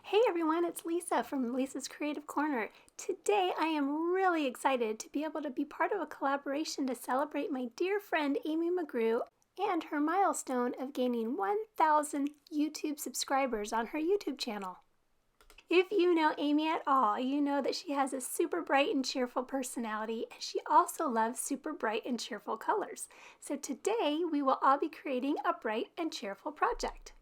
Hey everyone, it's Lisa from Lisa's Creative Corner. Today I am really excited to be able to be part of a collaboration to celebrate my dear friend Amy McGrew and her milestone of gaining 1,000 YouTube subscribers on her YouTube channel. If you know Amy at all, you know that she has a super bright and cheerful personality, and she also loves super bright and cheerful colors. So today we will all be creating a bright and cheerful project.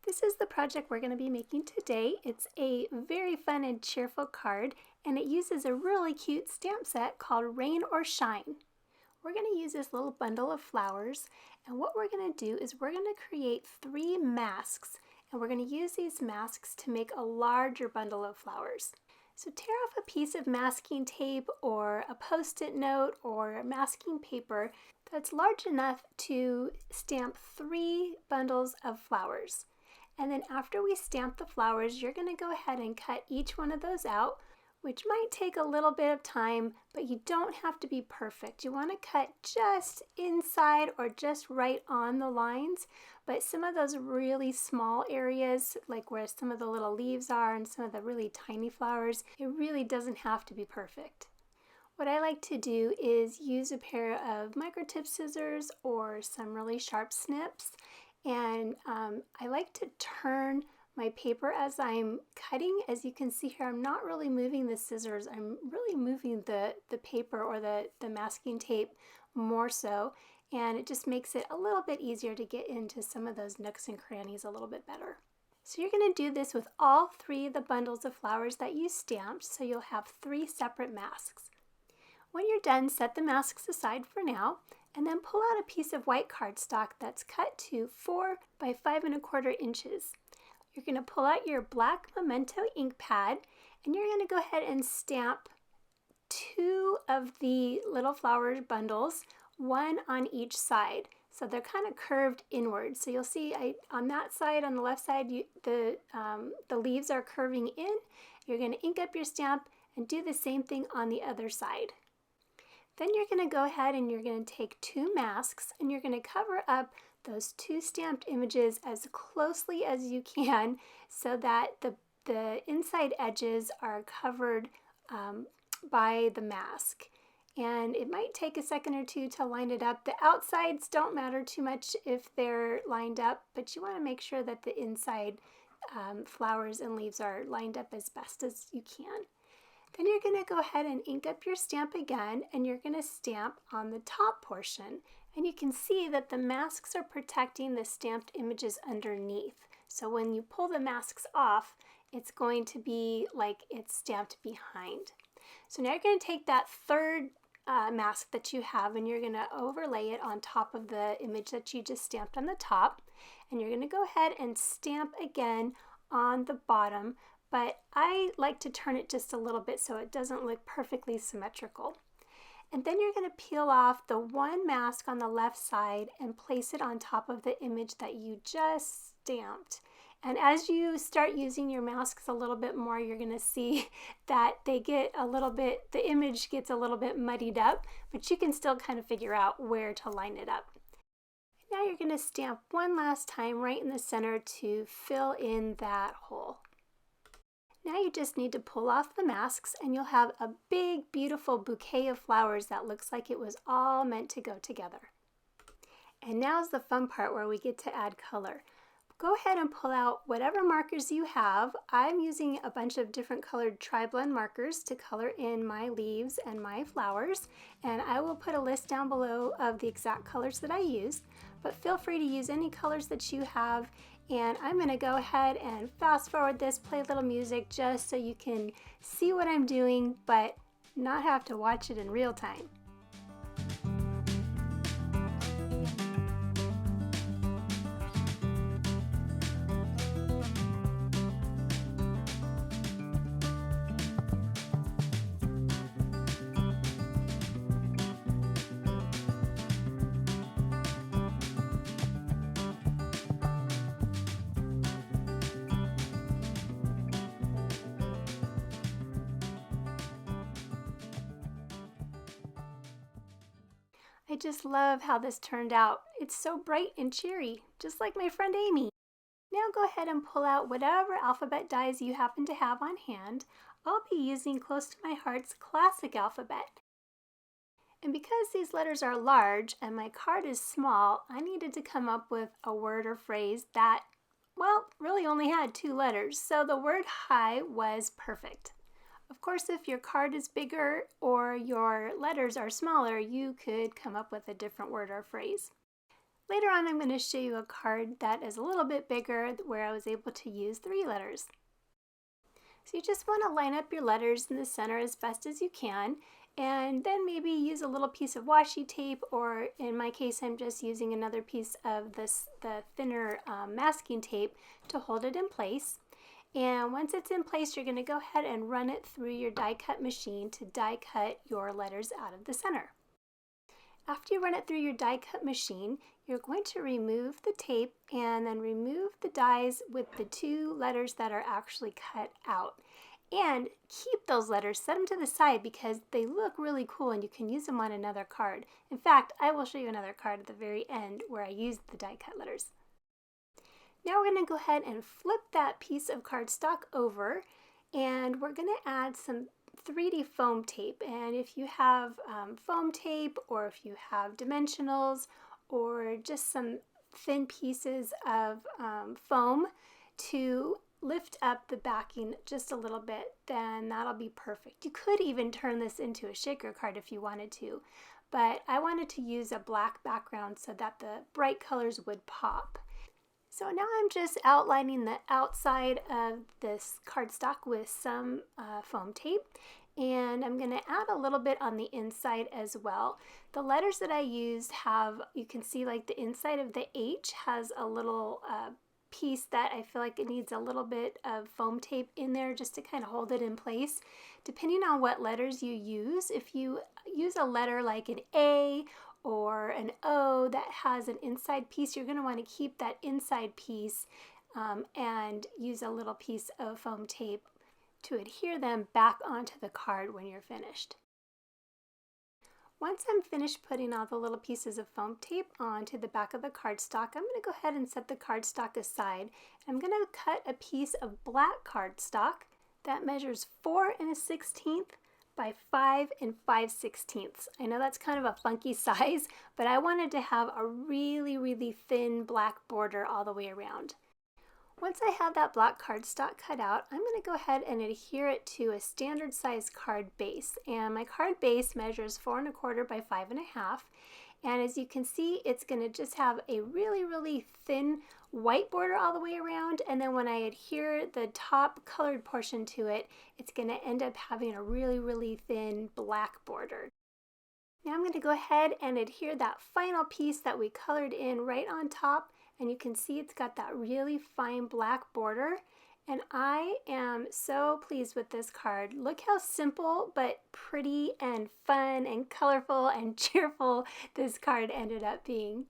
This is the project we're going to be making today. It's a very fun and cheerful card, and it uses a really cute stamp set called Rain or Shine. We're going to use this little bundle of flowers, and what we're going to do is we're going to create 3 masks, and we're going to use these masks to make a larger bundle of flowers. So tear off a piece of masking tape or a post-it note or masking paper that's large enough to stamp 3 bundles of flowers. And then after we stamp the flowers, you're going to go ahead and cut each one of those out, which might take a little bit of time, but you don't have to be perfect. You want to cut just inside or just right on the lines, but some of those really small areas, like where some of the little leaves are and some of the really tiny flowers, it really doesn't have to be perfect. What I like to do is use a pair of microtip scissors or some really sharp snips. And I like to turn my paper as I'm cutting. As you can see here, I'm not really moving the scissors. I'm really moving the paper or the masking tape more so. And it just makes it a little bit easier to get into some of those nooks and crannies a little bit better. So you're going to do this with all 3 of the bundles of flowers that you stamped, so you'll have 3 separate masks. When you're done, set the masks aside for now, and then pull out a piece of white cardstock that's cut to 4 by 5 1/4 inches. You're going to pull out your black Memento ink pad, and you're going to go ahead and stamp 2 of the little flower bundles, 1 on each side. So they're kind of curved inward. So you'll see on that side, on the left side, the leaves are curving in. You're going to ink up your stamp and do the same thing on the other side. Then you're going to go ahead and you're going to take 2 masks and you're going to cover up those 2 stamped images as closely as you can so that the inside edges are covered by the mask. And it might take a second or 2 to line it up. The outsides don't matter too much if they're lined up, but you want to make sure that the inside flowers and leaves are lined up as best as you can. Then you're going to go ahead and ink up your stamp again, and you're going to stamp on the top portion. And you can see that the masks are protecting the stamped images underneath. So when you pull the masks off, it's going to be like it's stamped behind. So now you're going to take that 3rd mask that you have, and you're going to overlay it on top of the image that you just stamped on the top. And you're going to go ahead and stamp again on the bottom. But I like to turn it just a little bit so it doesn't look perfectly symmetrical. And then you're going to peel off the 1 mask on the left side and place it on top of the image that you just stamped. And as you start using your masks a little bit more, you're going to see that they get a little bit, the image gets a little bit muddied up, but you can still kind of figure out where to line it up. Now you're going to stamp 1 last time right in the center to fill in that hole. Now you just need to pull off the masks and you'll have a big, beautiful bouquet of flowers that looks like it was all meant to go together. And now's the fun part where we get to add color. Go ahead and pull out whatever markers you have. I'm using a bunch of different colored tri-blend markers to color in my leaves and my flowers, and I will put a list down below of the exact colors that I used, but feel free to use any colors that you have. And I'm going to go ahead and fast forward this, play a little music just so you can see what I'm doing, but not have to watch it in real time. I just love how this turned out. It's so bright and cheery, just like my friend Amy. Now Now go ahead and pull out whatever alphabet dies you happen to have on hand. I'll be using Close to My Heart's classic alphabet. And because these letters are large and my card is small, I needed to come up with a word or phrase that, well, really only had 2 letters, so the word high was perfect. Of course, if your card is bigger or your letters are smaller, you could come up with a different word or phrase. Later on, I'm going to show you a card that is a little bit bigger where I was able to use 3 letters. So you just want to line up your letters in the center as best as you can, and then maybe use a little piece of washi tape, or in my case, I'm just using another piece of the thinner masking tape to hold it in place. And once it's in place, you're going to go ahead and run it through your die cut machine to die cut your letters out of the center. After you run it through your die cut machine, you're going to remove the tape and then remove the dies with the 2 letters that are actually cut out. And keep those letters, set them to the side because they look really cool and you can use them on another card. In fact, I will show you another card at the very end where I used the die cut letters. Now we're going to go ahead and flip that piece of cardstock over, and we're going to add some 3D foam tape. And if you have foam tape, or if you have dimensionals, or just some thin pieces of foam to lift up the backing just a little bit, then that'll be perfect. You could even turn this into a shaker card if you wanted to, but I wanted to use a black background so that the bright colors would pop. So now I'm just outlining the outside of this cardstock with some foam tape, and I'm going to add a little bit on the inside as well. The letters that I used have, you can see like the inside of the H has a little piece that I feel like it needs a little bit of foam tape in there just to kind of hold it in place. Depending on what letters you use, if you use a letter like an A or an O that has an inside piece, you're going to want to keep that inside piece and use a little piece of foam tape to adhere them back onto the card when you're finished. Once I'm finished putting all the little pieces of foam tape onto the back of the cardstock, I'm going to go ahead and set the cardstock aside. I'm going to cut a piece of black cardstock that measures 4 1/16 by 5 5/16. I know that's kind of a funky size, but I wanted to have a really thin black border all the way around. Once I have that black cardstock cut out, I'm going to go ahead and adhere it to a standard size card base. And my card base measures 4 1/4 by 5 1/2. And as you can see, it's going to just have a really thin white border all the way around. And then when I adhere the top colored portion to it, it's going to end up having a really thin black border. Now I'm going to go ahead and adhere that final piece that we colored in right on top. And you can see it's got that really fine black border. And I am so pleased with this card. Look how simple but pretty and fun and colorful and cheerful this card ended up being.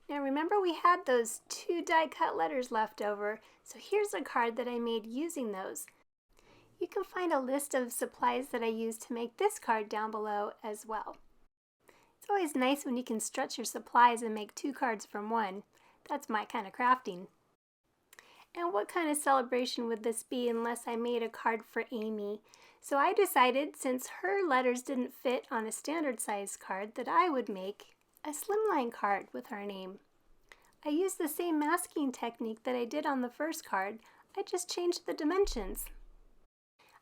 Now remember, we had those 2 die cut letters left over, so here's a card that I made using those. You can find a list of supplies that I used to make this card down below as well. It's always nice when you can stretch your supplies and make 2 cards from one. That's my kind of crafting. And what kind of celebration would this be unless I made a card for Amy? So I decided, since her letters didn't fit on a standard size card, that I would make a slimline card with her name. I used the same masking technique that I did on the first card. I just changed the dimensions.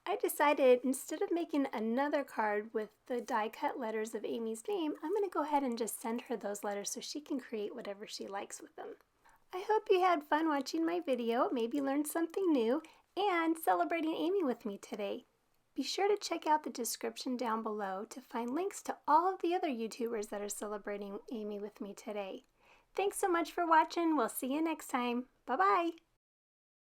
I decided, instead of making another card with the die cut letters of Amy's name, I'm going to go ahead and just send her those letters so she can create whatever she likes with them. I hope you had fun watching my video, maybe learned something new, and celebrating Amy with me today. Be sure to check out the description down below to find links to all of the other YouTubers that are celebrating Amy with me today. Thanks so much for watching. We'll see you next time. Bye-bye.